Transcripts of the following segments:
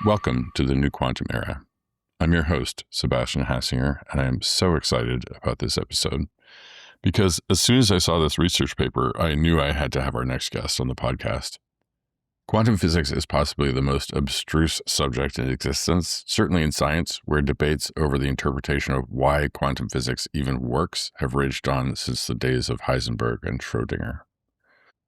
Welcome to the new quantum era. I'm your host, Sebastian Hassinger, and I am so excited about this episode because as soon as I saw this research paper, I knew I had to have our next guest on the podcast. Quantum physics is possibly the most abstruse subject in existence, certainly in science, where debates over the interpretation of why quantum physics even works have raged on since the days of Heisenberg and Schrödinger.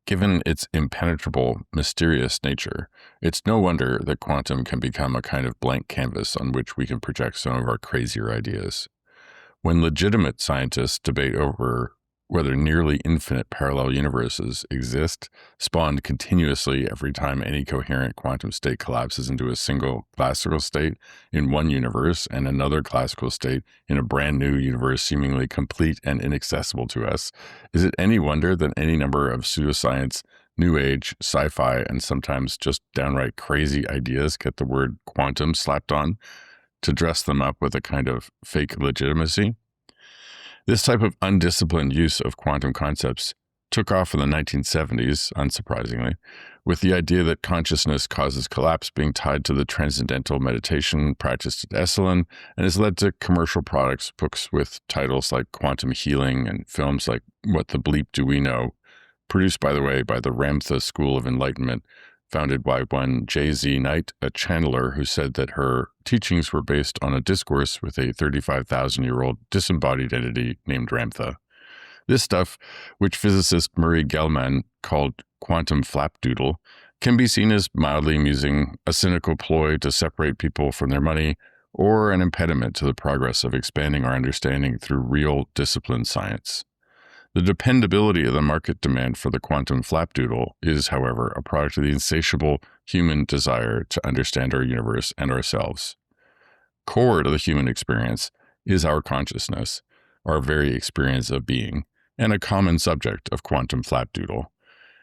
Given its impenetrable, mysterious nature, it's no wonder that quantum can become a kind of blank canvas on which we can project some of our crazier ideas. When legitimate scientists debate over whether nearly infinite parallel universes exist, spawned continuously every time any coherent quantum state collapses into a single classical state in one universe and another classical state in a brand new universe seemingly complete and inaccessible to us, is it any wonder that any number of pseudoscience, new age, sci-fi, and sometimes just downright crazy ideas get the word quantum slapped on to dress them up with a kind of fake legitimacy? This type of undisciplined use of quantum concepts took off in the 1970s, unsurprisingly, with the idea that consciousness causes collapse being tied to the transcendental meditation practiced at Esalen, and has led to commercial products, books with titles like Quantum Healing and films like What the Bleep Do We Know, produced, by the way, by the Ramtha School of Enlightenment, founded by one J.Z. Knight, a channeler who said that her teachings were based on a discourse with a 35,000-year-old disembodied entity named Ramtha. This stuff, which physicist Murray Gell-Mann called quantum flapdoodle, can be seen as mildly amusing, a cynical ploy to separate people from their money, or an impediment to the progress of expanding our understanding through real disciplined science. The dependability of the market demand for the quantum flapdoodle is, however, a product of the insatiable human desire to understand our universe and ourselves. Core to the human experience is our consciousness, our very experience of being, and a common subject of quantum flapdoodle.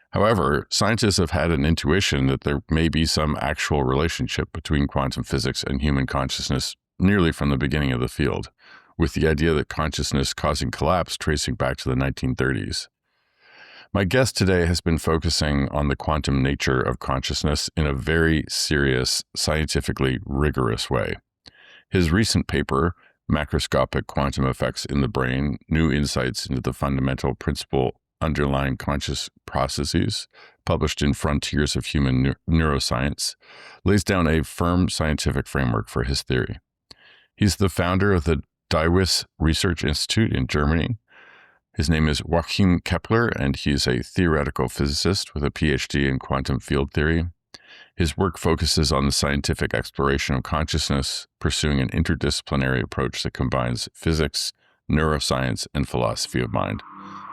However, scientists have had an intuition that there may be some actual relationship between quantum physics and human consciousness nearly from the beginning of the field, with the idea that consciousness causing collapse tracing back to the 1930s. My guest today has been focusing on the quantum nature of consciousness in a very serious, scientifically rigorous way. His recent paper, Macroscopic Quantum Effects in the Brain, New Insights into the Fundamental Principle Underlying Conscious Processes, published in Frontiers of Human Neuroscience, lays down a firm scientific framework for his theory. He's the founder of the DIWIS Research Institute in Germany. His name is Joachim Keppler, and he's a theoretical physicist with a PhD in quantum field theory. His work focuses on the scientific exploration of consciousness, pursuing an interdisciplinary approach that combines physics, neuroscience, and philosophy of mind.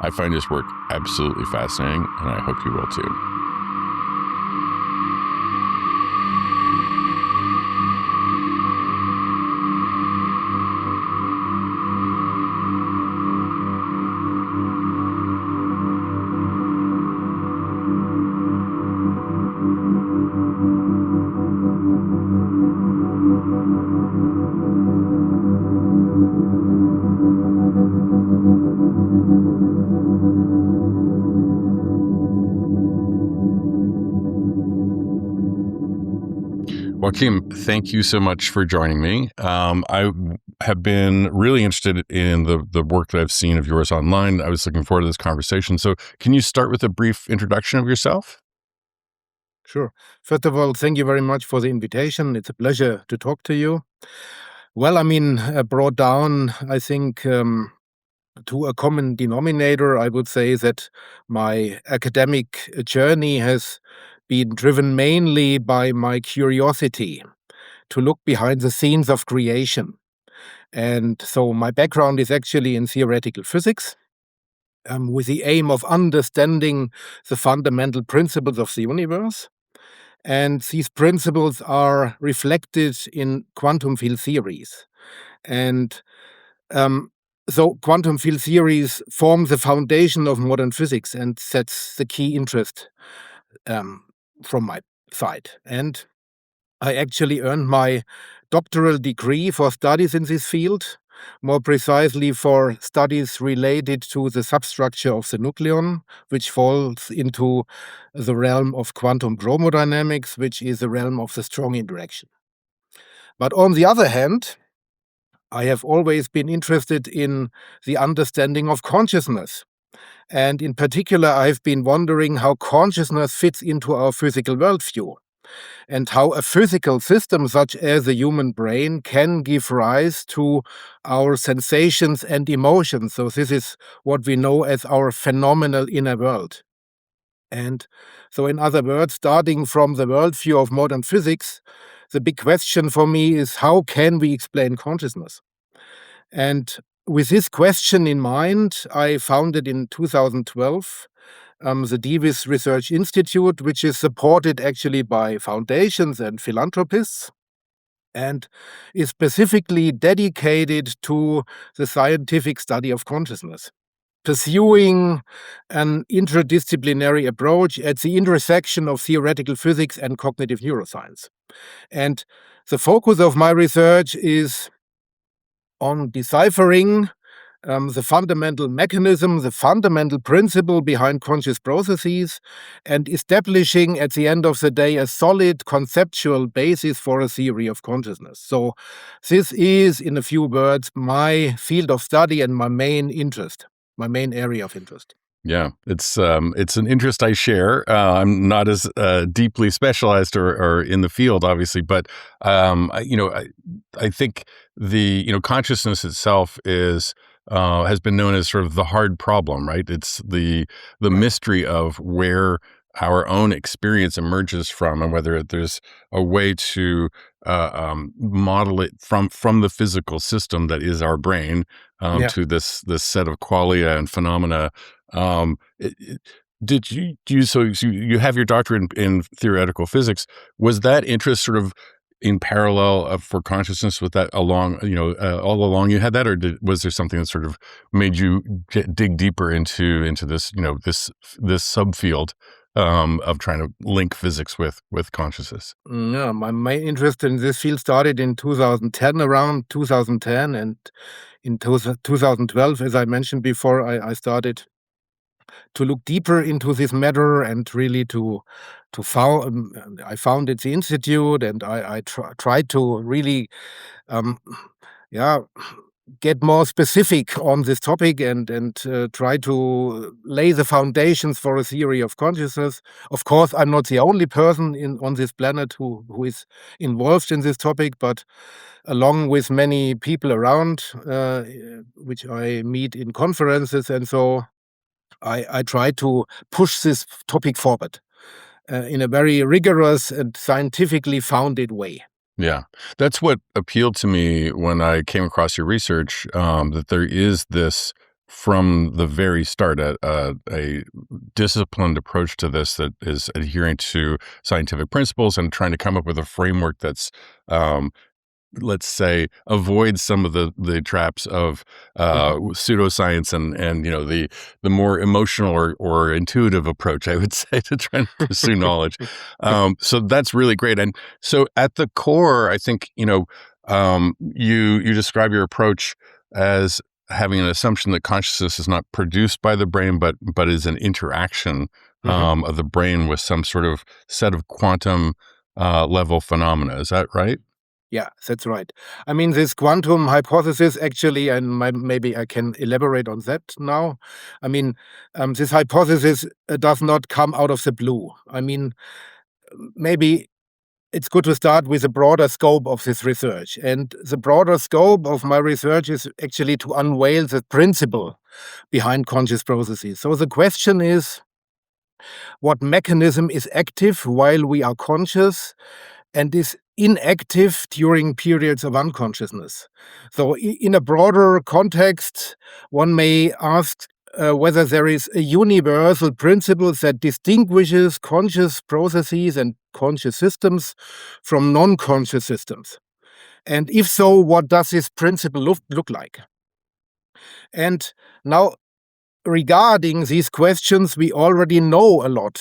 I find his work absolutely fascinating, and I hope you will too. Joachim, thank you so much for joining me. I have been really interested in the work that I've seen of yours online. I was looking forward to this conversation. So can you start with a brief introduction of yourself? Sure. First of all, thank you very much for the invitation. It's a pleasure to talk to you. Well, brought down, I think, to a common denominator, I would say that my academic journey has been driven mainly by my curiosity to look behind the scenes of creation. And so my background is actually in theoretical physics, with the aim of understanding the fundamental principles of the universe. And these principles are reflected in quantum field theories. And so quantum field theories form the foundation of modern physics, and that's the key interest from my side. And I actually earned my doctoral degree for studies in this field, more precisely for studies related to the substructure of the nucleon, which falls into the realm of quantum chromodynamics, which is the realm of the strong interaction. But on the other hand, I have always been interested in the understanding of consciousness. And in particular, I've been wondering how consciousness fits into our physical worldview, and how a physical system such as the human brain can give rise to our sensations and emotions. So this is what we know as our phenomenal inner world. And so, in other words, starting from the worldview of modern physics, the big question for me is, how can we explain consciousness? And with this question in mind, I founded in 2012 the Davis Research Institute, which is supported actually by foundations and philanthropists, and is specifically dedicated to the scientific study of consciousness, pursuing an interdisciplinary approach at the intersection of theoretical physics and cognitive neuroscience. And the focus of my research is on deciphering the fundamental mechanism, the fundamental principle behind conscious processes, and establishing at the end of the day a solid conceptual basis for a theory of consciousness. So this is, in a few words, my field of study and my main interest, my main area of interest. Yeah, it's an interest I share. I'm not as deeply specialized or in the field, obviously, but I think the consciousness itself is has been known as sort of the hard problem, right? It's the mystery of where our own experience emerges from, and whether there's a way to model it from the physical system that is our brain Yeah. to this set of qualia and phenomena. Did you have your doctorate in theoretical physics? Was that interest sort of in parallel for consciousness with that along, all along you had that, or was there something that sort of made you dig deeper into this, this subfield of trying to link physics with consciousness? Yeah, my main interest in this field started in 2010, around 2010, and in 2012, as I mentioned before, I started to look deeper into this matter and really I founded the institute, and I tried to really yeah get more specific on this topic, and try to lay the foundations for a theory of consciousness. Of course, I'm not the only person on this planet who is involved in this topic, but along with many people around, which I meet in conferences, and so I try to push this topic forward in a very rigorous and scientifically founded way. Yeah, that's what appealed to me when I came across your research, that there is this, from the very start, a disciplined approach to this that is adhering to scientific principles and trying to come up with a framework that's, let's say, avoid some of the traps of pseudoscience and the more emotional or intuitive approach, I would say, to trying to pursue knowledge. So that's really great. And so at the core, I think you describe your approach as having an assumption that consciousness is not produced by the brain, but is an interaction of the brain with some sort of set of quantum level phenomena. Is that right? Yeah, that's right. I mean, this quantum hypothesis actually, and maybe I can elaborate on that now. I mean, this hypothesis does not come out of the blue. I mean, maybe it's good to start with a broader scope of this research. And the broader scope of my research is actually to unveil the principle behind conscious processes. So the question is, what mechanism is active while we are conscious and is inactive during periods of unconsciousness? So in a broader context, one may ask whether there is a universal principle that distinguishes conscious processes and conscious systems from non-conscious systems. And if so, what does this principle look like? And now, regarding these questions, we already know a lot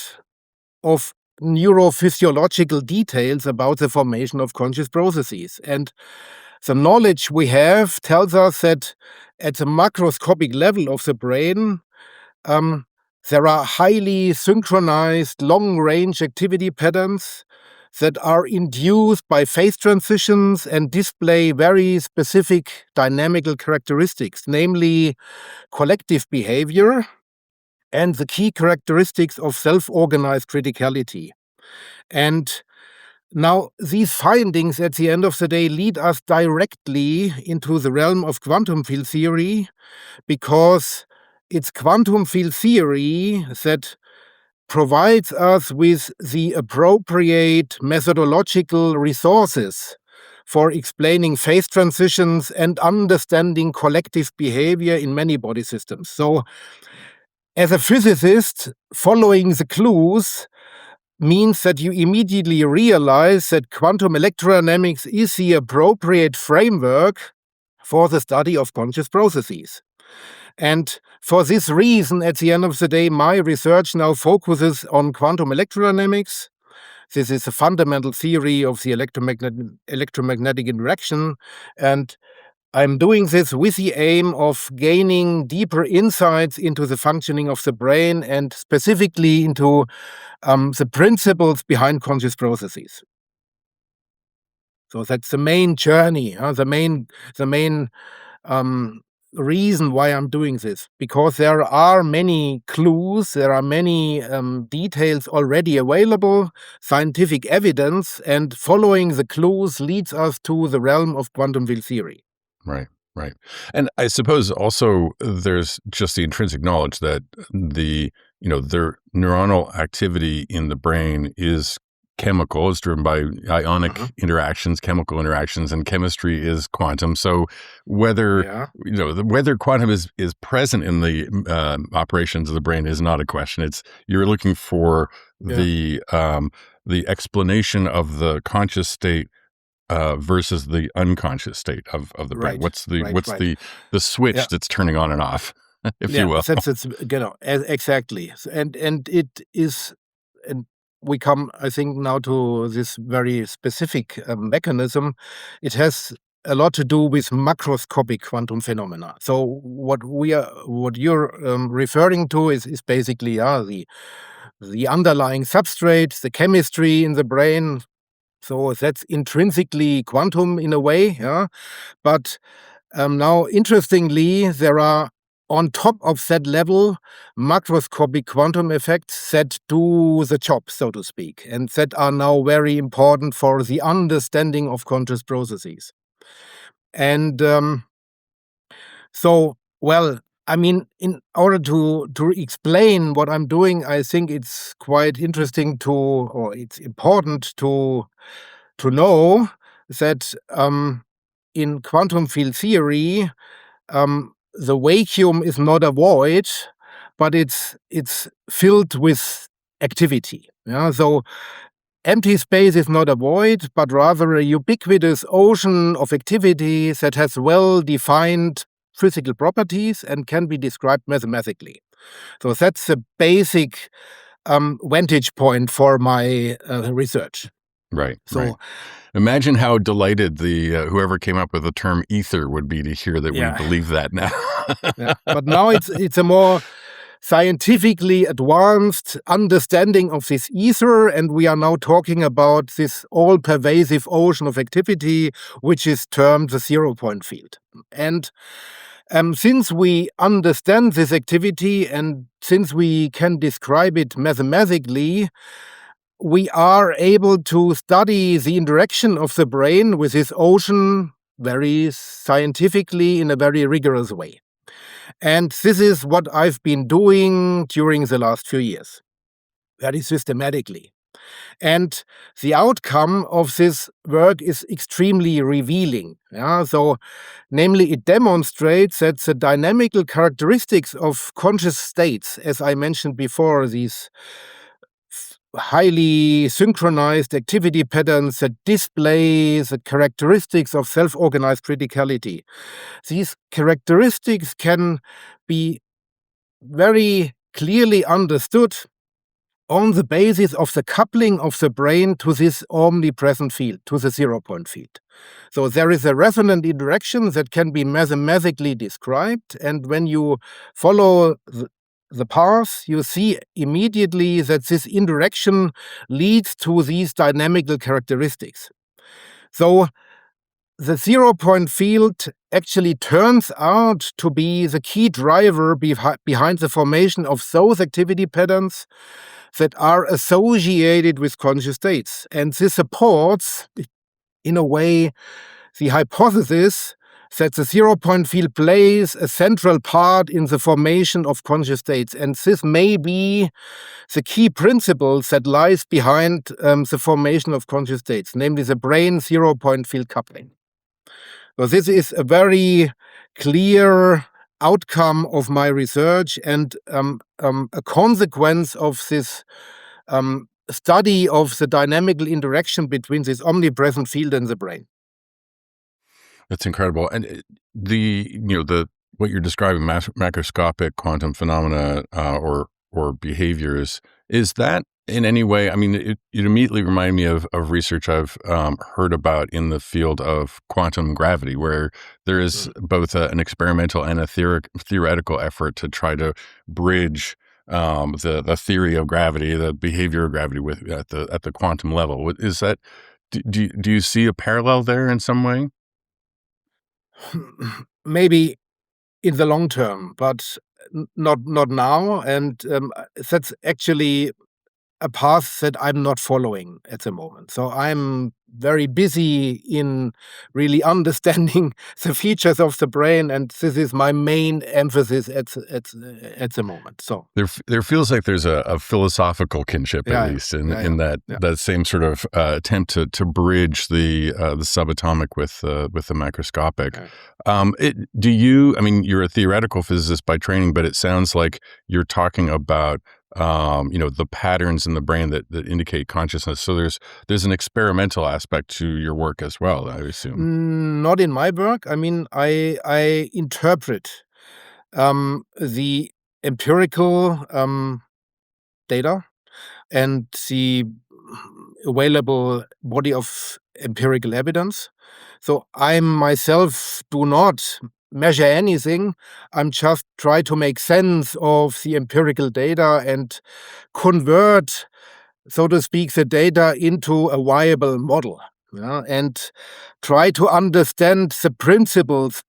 of neurophysiological details about the formation of conscious processes. And the knowledge we have tells us that at the macroscopic level of the brain, there are highly synchronized long-range activity patterns that are induced by phase transitions and display very specific dynamical characteristics, namely collective behavior and the key characteristics of self-organized criticality. And now, these findings at the end of the day lead us directly into the realm of quantum field theory, because it's quantum field theory that provides us with the appropriate methodological resources for explaining phase transitions and understanding collective behavior in many body systems. So, as a physicist, following the clues means that you immediately realize that quantum electrodynamics is the appropriate framework for the study of conscious processes. And for this reason, at the end of the day, my research now focuses on quantum electrodynamics. This is a fundamental theory of the electromagnetic interaction. And I'm doing this with the aim of gaining deeper insights into the functioning of the brain and specifically into the principles behind conscious processes. So that's the main journey, the main reason why I'm doing this, because there are many clues, there are many details already available, scientific evidence, and following the clues leads us to the realm of quantum field theory. Right, right. And I suppose also there's just the intrinsic knowledge that the neuronal activity in the brain is chemical. It's driven by ionic interactions, chemical interactions, and chemistry is quantum. So whether whether quantum is present in the operations of the brain is not a question. It's you're looking for the explanation of the conscious state versus the unconscious state of the brain. What's the switch that's turning on and off, if you will? That's exactly. And it is, and we come, I think, now to this very specific mechanism. It has a lot to do with macroscopic quantum phenomena. So what you're referring to is basically the underlying substrate, the chemistry in the brain. So that's intrinsically quantum in a way, But now, interestingly, there are on top of that level macroscopic quantum effects that do the job, so to speak, and that are now very important for the understanding of conscious processes. And in order to explain what I'm doing, I think it's quite interesting or it's important to know that in quantum field theory, the vacuum is not a void, but it's filled with activity. So empty space is not a void, but rather a ubiquitous ocean of activity that has well-defined physical properties and can be described mathematically. So that's the basic vantage point for my research. Right. So imagine how delighted the whoever came up with the term ether would be to hear that we believe that now. But now it's a more scientifically advanced understanding of this ether, and we are now talking about this all-pervasive ocean of activity, which is termed the zero-point field. And since we understand this activity and since we can describe it mathematically, we are able to study the interaction of the brain with this ocean very scientifically in a very rigorous way. And this is what I've been doing during the last few years, very systematically. And the outcome of this work is extremely revealing. So, namely, it demonstrates that the dynamical characteristics of conscious states, as I mentioned before, these highly synchronized activity patterns that display the characteristics of self-organized criticality. These characteristics can be very clearly understood on the basis of the coupling of the brain to this omnipresent field, to the zero-point field. So there is a resonant interaction that can be mathematically described, and when you follow the path, you see immediately that this indirection leads to these dynamical characteristics. So the 0-point field actually turns out to be the key driver behind the formation of those activity patterns that are associated with conscious states. And this supports, in a way, the hypothesis that the 0-point field plays a central part in the formation of conscious states. And this may be the key principle that lies behind the formation of conscious states, namely the brain 0-point field coupling. So this is a very clear outcome of my research and a consequence of this study of the dynamical interaction between this omnipresent field and the brain. That's incredible. And what you're describing, macroscopic quantum phenomena or behaviors, is that in any way? I mean, it immediately reminded me of research I've heard about in the field of quantum gravity, where there is both an experimental and a theoretical effort to try to bridge the theory of gravity, the behavior of gravity at the quantum level. Is that? Do you see a parallel there in some way? Maybe in the long term, but not now. And that's actually a path that I'm not following at the moment. So I'm very busy in really understanding the features of the brain, and this is my main emphasis at the moment. So there feels like there's a philosophical kinship, at least, in that same sort of attempt to bridge the subatomic with the macroscopic. Right. I mean, you're a theoretical physicist by training, but it sounds like you're talking about the patterns in the brain that indicate consciousness. So there's an experimental aspect to your work as well, I assume. Not in my work. I mean, I interpret the empirical data and the available body of empirical evidence. So I myself do not measure anything. I'm just try to make sense of the empirical data and convert, so to speak, the data into a viable model. And try to understand the principles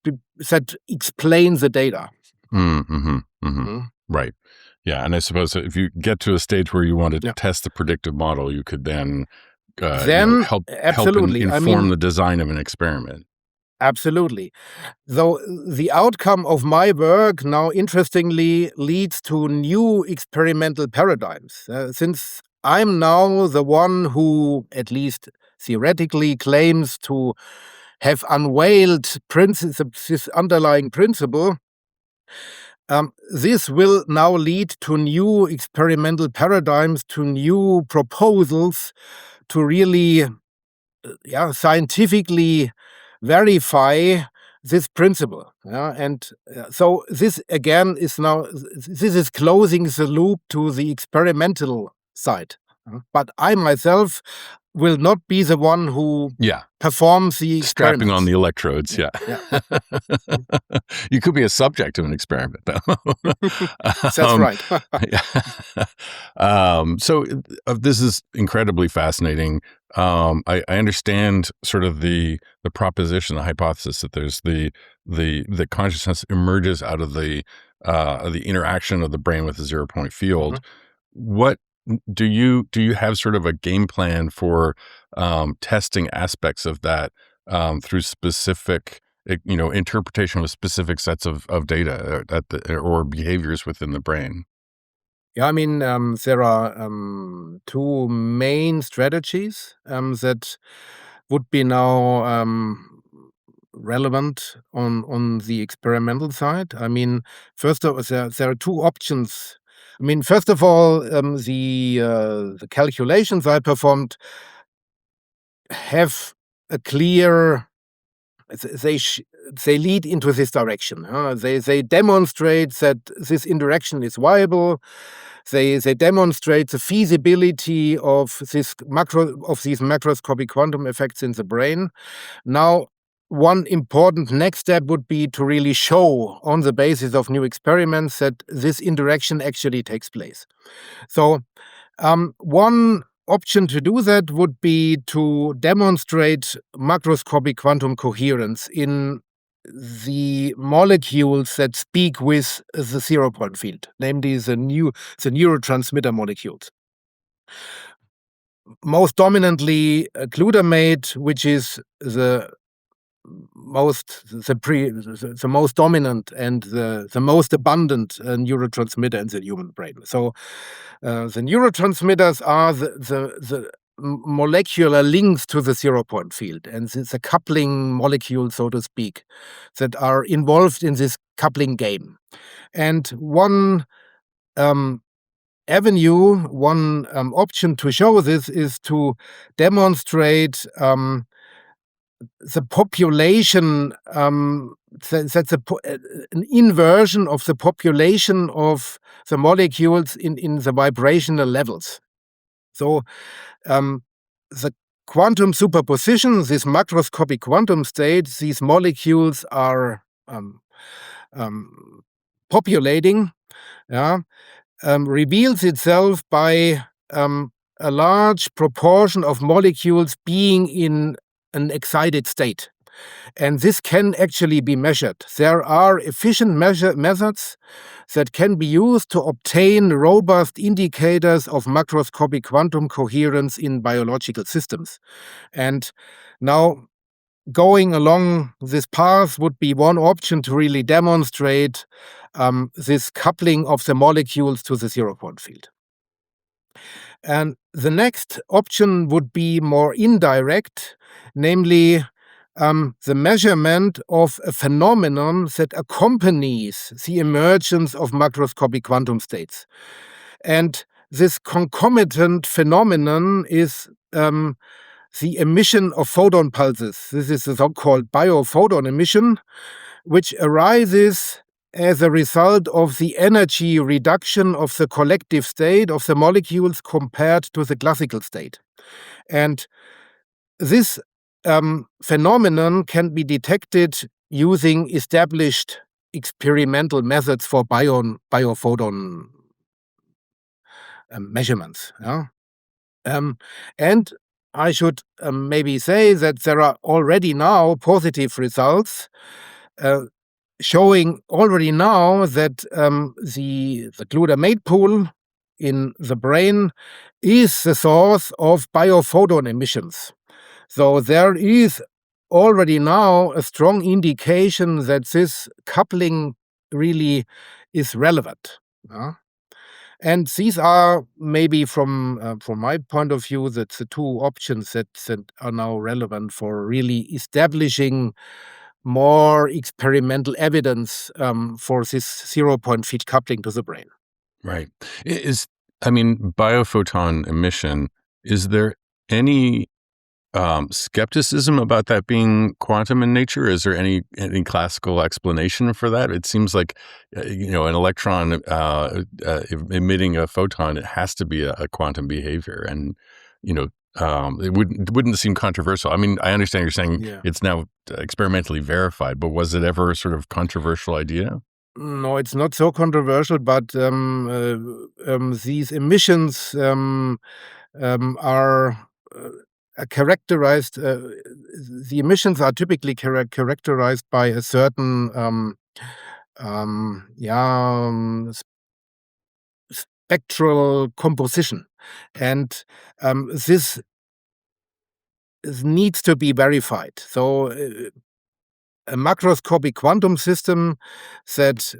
that explain the data. Right. Yeah. And I suppose if you get to a stage where you want to test the predictive model, you could then help inform the design of an experiment. Absolutely. Though the outcome of my work now, interestingly, leads to new experimental paradigms. Since I'm now the one who, at least theoretically, claims to have unveiled this underlying principle, this will now lead to new experimental paradigms, to new proposals to really scientifically verify this principle. And so this again is closing the loop to the experimental side. But I myself will not be the one who performs the experiments. Strapping on the electrodes, You could be a subject of an experiment, though. That's right. So this is incredibly fascinating. I understand sort of the proposition, the hypothesis that there's the consciousness emerges out of the interaction of the brain with the 0-point field. What do you have sort of a game plan for testing aspects of that through specific interpretation of specific sets of data or behaviors within the brain? Yeah, I mean, there are two main strategies that would be now relevant on the experimental side. I mean, first of all, there are two options. I mean, first of all, the calculations I performed have a clear. They lead into this direction. They demonstrate that this interaction is viable. They demonstrate the feasibility of these macroscopic quantum effects in the brain. Now, one important next step would be to really show on the basis of new experiments that this interaction actually takes place. So one option to do that would be to demonstrate macroscopic quantum coherence in the molecules that speak with the 0-point field, namely the neurotransmitter molecules. Most dominantly glutamate, which is the most dominant and the most abundant neurotransmitter in the human brain. So the neurotransmitters are the molecular links to the 0-point field, and it's a coupling molecule, so to speak, that are involved in this coupling game. And one avenue, one option to show this is to demonstrate the population, that's an inversion of the population of the molecules in the vibrational levels. So the quantum superposition, this macroscopic quantum state, these molecules are populating, reveals itself by a large proportion of molecules being in an excited state. And this can actually be measured. There are efficient methods that can be used to obtain robust indicators of macroscopic quantum coherence in biological systems. And now, going along this path would be one option to really demonstrate this coupling of the molecules to the 0-point field. And the next option would be more indirect, namely the measurement of a phenomenon that accompanies the emergence of macroscopic quantum states. And this concomitant phenomenon is the emission of photon pulses. This is the so-called biophoton emission, which arises as a result of the energy reduction of the collective state of the molecules compared to the classical state. And this phenomenon can be detected using established experimental methods for biophoton measurements. And I should maybe say that there are already now positive results showing already now that the glutamate pool in the brain is the source of biophoton emissions. So there is already now a strong indication that this coupling really is relevant. And these are maybe from my point of view, that's the two options that are now relevant for really establishing more experimental evidence for this 0-point field coupling to the brain. Right. Biophoton emission, is there any skepticism about that being quantum in nature? Is there any classical explanation for that? It seems like, an electron emitting a photon, it has to be a quantum behavior. And, it wouldn't seem controversial. I mean, I understand you're saying It's now experimentally verified, but was it ever a sort of controversial idea? No, it's not so controversial, but these emissions are characterized. The emissions are typically characterized by a certain spectral composition, and this needs to be verified. So a macroscopic quantum system that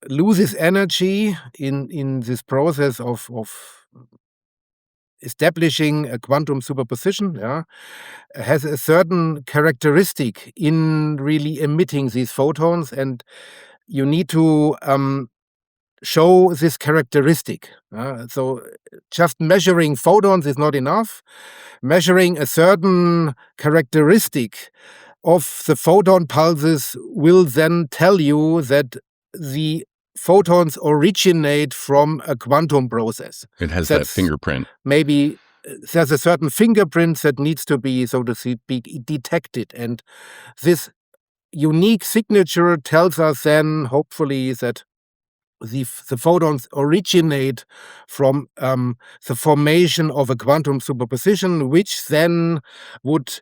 loses energy in this process of establishing a quantum superposition has a certain characteristic in really emitting these photons, and you need to show this characteristic. So just measuring photons is not enough. Measuring a certain characteristic of the photon pulses will then tell you that the photons originate from a quantum process. It has that fingerprint. Maybe there's a certain fingerprint that needs to be, so to speak, detected. And this unique signature tells us then, hopefully, that the photons originate from the formation of a quantum superposition, which then would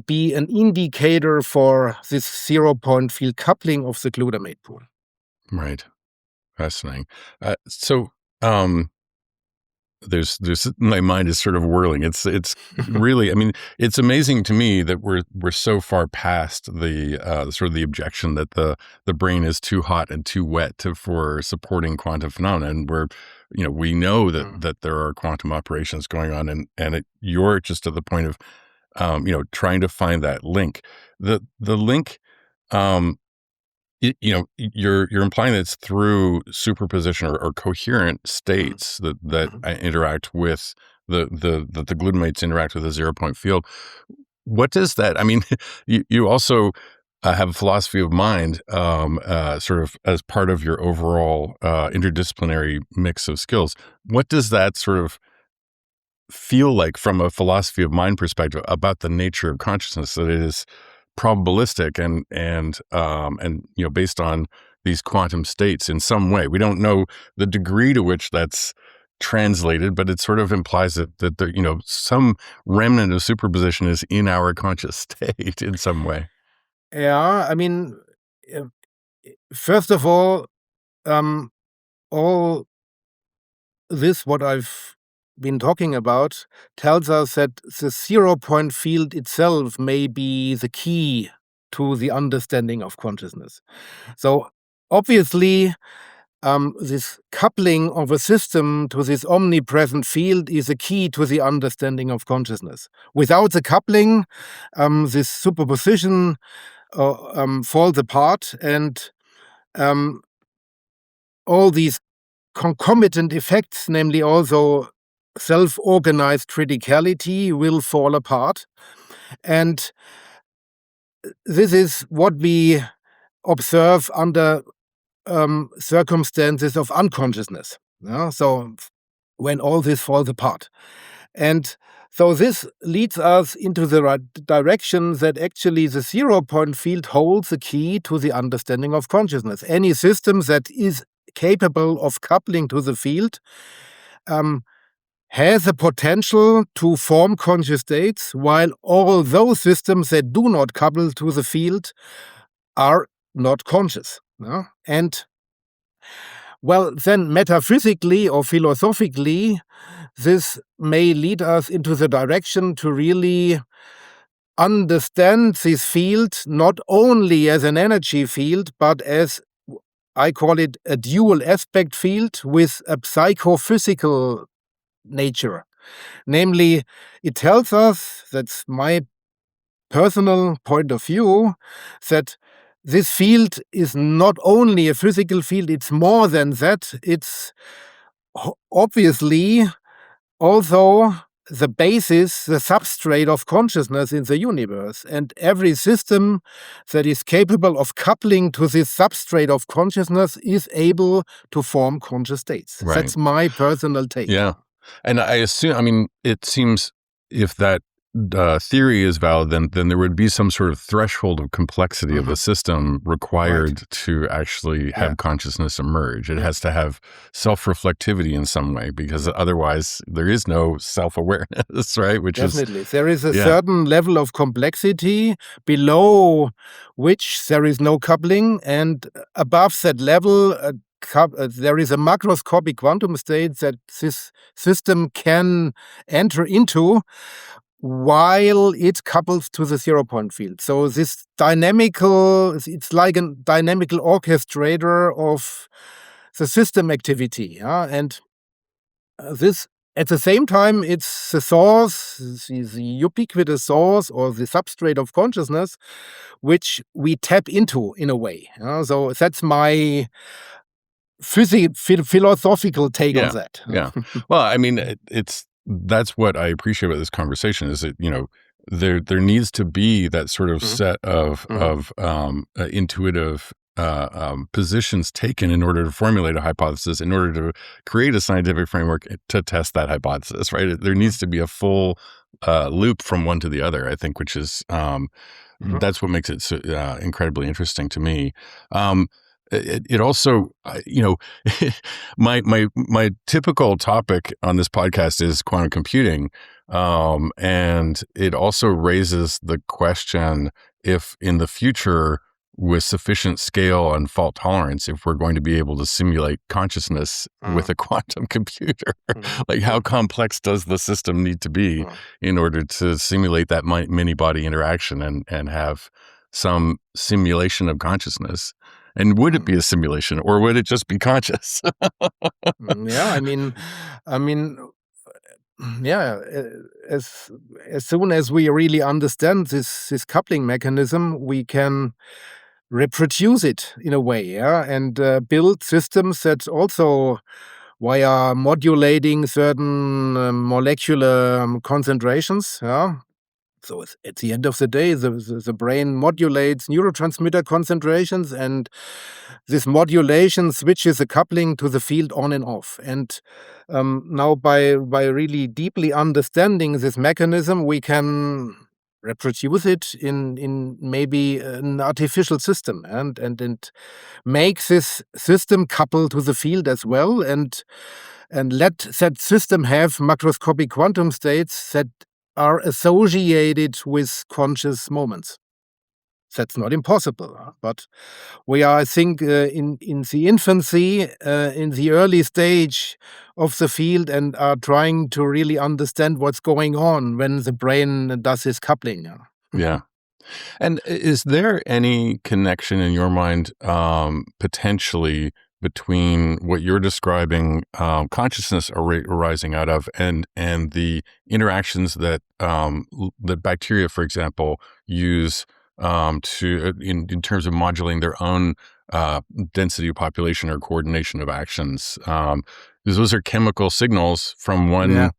be an indicator for this 0-point field coupling of the glutamate pool. Right. Fascinating. So there's my mind is sort of whirling. It's really, I mean, it's amazing to me that we're so far past the sort of the objection that the brain is too hot and too wet for supporting quantum phenomena. And we know that there are quantum operations going on, and you're just at the point of trying to find that link. The link, you're implying that it's through superposition or coherent states that interact with the glutamates interact with a 0-point field. What does that? I mean, you also have a philosophy of mind, sort of as part of your overall interdisciplinary mix of skills. What does that sort of feel like from a philosophy of mind perspective about the nature of consciousness, that it is probabilistic and based on these quantum states in some way? We don't know the degree to which that's translated, but it sort of implies that some remnant of superposition is in our conscious state in some way. Yeah, I mean, first of all this, what I've been talking about, tells us that the 0-point field itself may be the key to the understanding of consciousness. So obviously, this coupling of a system to this omnipresent field is a key to the understanding of consciousness. Without the coupling, this superposition falls apart, and all these concomitant effects, namely also self-organized criticality, will fall apart. And this is what we observe under circumstances of unconsciousness. So when all this falls apart. And so this leads us into the right direction that actually the 0-point field holds the key to the understanding of consciousness. Any system that is capable of coupling to the field has a potential to form conscious states, while all those systems that do not couple to the field are not conscious. And well, then metaphysically or philosophically, this may lead us into the direction to really understand this field not only as an energy field, but as, I call it, a dual aspect field with a psychophysical nature. Namely, it tells us, that's my personal point of view, that this field is not only a physical field, it's more than that. It's obviously also the basis, the substrate of consciousness in the universe. And every system that is capable of coupling to this substrate of consciousness is able to form conscious states. Right. That's my personal take. Yeah. And I assume, I mean, it seems if that theory is valid, then there would be some sort of threshold of complexity of the system required to actually have consciousness emerge. It has to have self-reflectivity in some way, because otherwise there is no self-awareness, right? Which Definitely. There is a certain level of complexity below which there is no coupling, and above that level, there is a macroscopic quantum state that this system can enter into while it couples to the 0-point field. So this it's like a dynamical orchestrator of the system activity. And this, at the same time, it's the source, the ubiquitous source or the substrate of consciousness, which we tap into in a way. So that's my philosophical take on that. Yeah. Well, I mean, that's what I appreciate about this conversation, is that, there needs to be that sort of set of intuitive positions taken in order to formulate a hypothesis, in order to create a scientific framework to test that hypothesis, right? There needs to be a full loop from one to the other, I think, which is that's what makes it so incredibly interesting to me. It also, my typical topic on this podcast is quantum computing, and it also raises the question if in the future, with sufficient scale and fault tolerance, if we're going to be able to simulate consciousness with a quantum computer. Like, how complex does the system need to be in order to simulate that many body interaction and have some simulation of consciousness? And would it be a simulation, or would it just be conscious? Yeah, I mean, yeah, as soon as we really understand this coupling mechanism, we can reproduce it in a way, yeah, and build systems that also, via modulating certain molecular concentrations, yeah. So at the end of the day, the brain modulates neurotransmitter concentrations, and this modulation switches the coupling to the field on and off. And now, by really deeply understanding this mechanism, we can reproduce it in maybe an artificial system, and make this system couple to the field as well, and let that system have macroscopic quantum states that are associated with conscious moments. That's not impossible, but we are, I think, in the infancy, in the early stage of the field, and are trying to really understand what's going on when the brain does this coupling. Yeah. And is there any connection in your mind, potentially, between what you're describing, consciousness arising out of, and the interactions that the bacteria, for example, use to in terms of modulating their own density of population or coordination of actions? Because those are chemical signals from one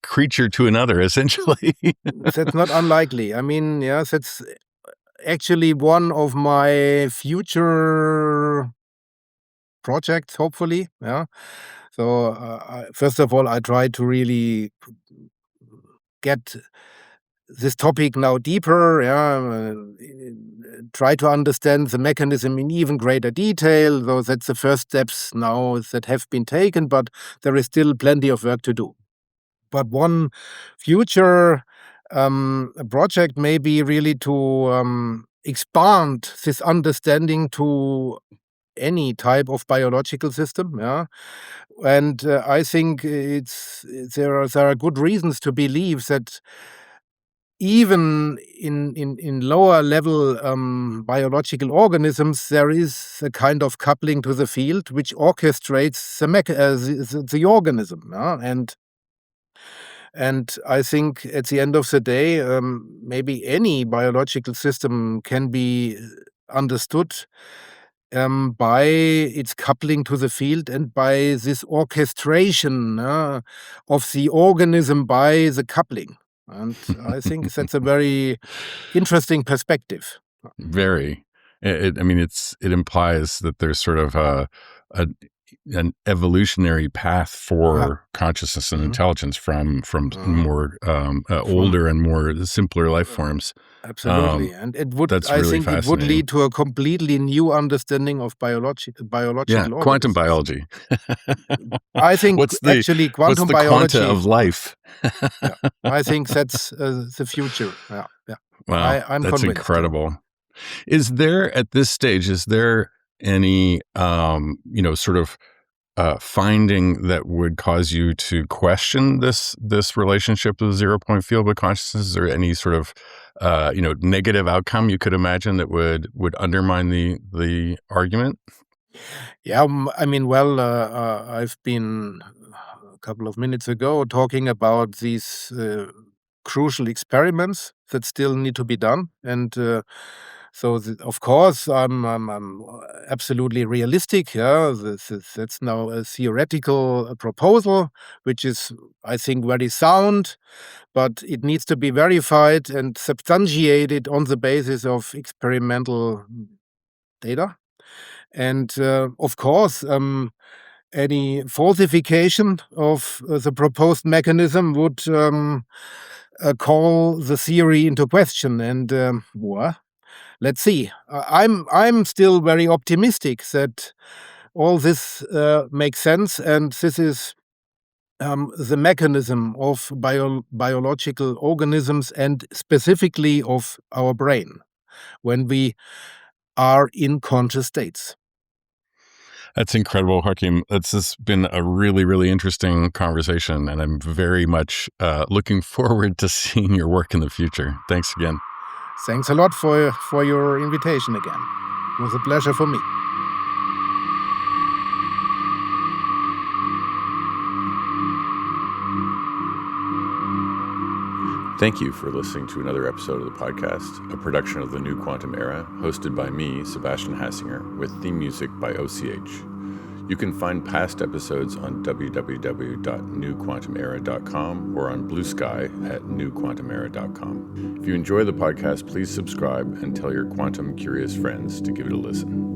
creature to another, essentially. That's not unlikely. I mean, yes, that's actually one of my future projects, hopefully. Yeah. So first of all, I try to really get this topic now deeper. Yeah, try to understand the mechanism in even greater detail. Though that's the first steps now that have been taken, but there is still plenty of work to do. But one future project may be really to expand this understanding to any type of biological system, yeah. And I think there are good reasons to believe that even in lower level biological organisms, there is a kind of coupling to the field which orchestrates the organism, yeah? And I think at the end of the day, maybe any biological system can be understood by its coupling to the field and by this orchestration of the organism by the coupling. And I think that's a very interesting perspective. Very. I mean, it implies that there's sort of an evolutionary path for consciousness and intelligence from more older and more simpler life forms. Absolutely, and it would. That's I really think it would fascinating. lead to a completely new understanding of biological organisms. Quantum biology. I think actually quantum biology quanta of life? Yeah, I think that's the future. Yeah. Wow, I'm that's convinced. incredible. Is there, at this stage, any sort of finding that would cause you to question this relationship of the 0-point field with consciousness? Is there any sort of negative outcome you could imagine that would undermine the argument? Yeah, I mean, well, I've been a couple of minutes ago talking about these crucial experiments that still need to be done, and so of course I'm absolutely realistic. Yeah, that's now a theoretical proposal, which is, I think, very sound, but it needs to be verified and substantiated on the basis of experimental data. And of course, any falsification of the proposed mechanism would call the theory into question. And well, let's see. I'm still very optimistic that all this makes sense, and this is the mechanism of biological organisms and specifically of our brain when we are in conscious states. That's incredible, Joachim. This has been a really, really interesting conversation, and I'm very much looking forward to seeing your work in the future. Thanks again. Thanks a lot for your invitation again. It was a pleasure for me. Thank you for listening to another episode of the podcast, a production of the New Quantum Era, hosted by me, Sebastian Hassinger, with theme music by OCH. You can find past episodes on www.newquantumera.com or on Blue Sky at newquantumera.com. If you enjoy the podcast, please subscribe and tell your quantum curious friends to give it a listen.